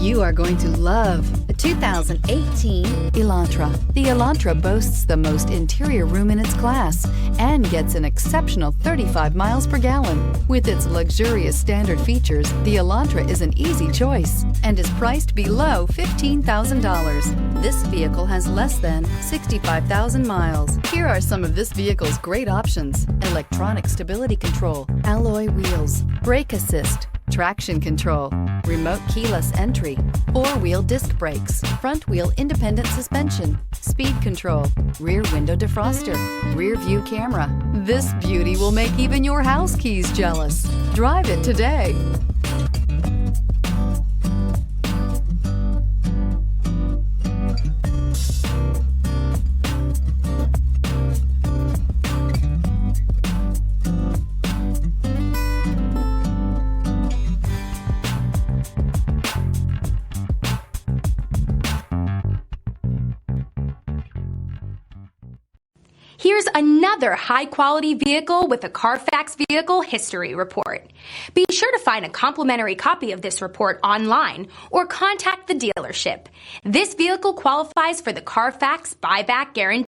You are going to love the 2018 Elantra. The Elantra boasts the most interior room in its class and gets an exceptional 35 miles per gallon. With its luxurious standard features, the Elantra is an easy choice and is priced below $15,000. This vehicle has less than 65,000 miles. Here are some of this vehicle's great options: electronic stability control, alloy wheels, brake assist, traction control, remote keyless entry, four-wheel disc brakes, front-wheel independent suspension, speed control, rear window defroster, rear view camera. This beauty will make even your house keys jealous. Drive it today. Here's another high-quality vehicle with a CARFAX Vehicle History Report. Be sure to find a complimentary copy of this report online or contact the dealership. This vehicle qualifies for the CARFAX Buyback Guarantee.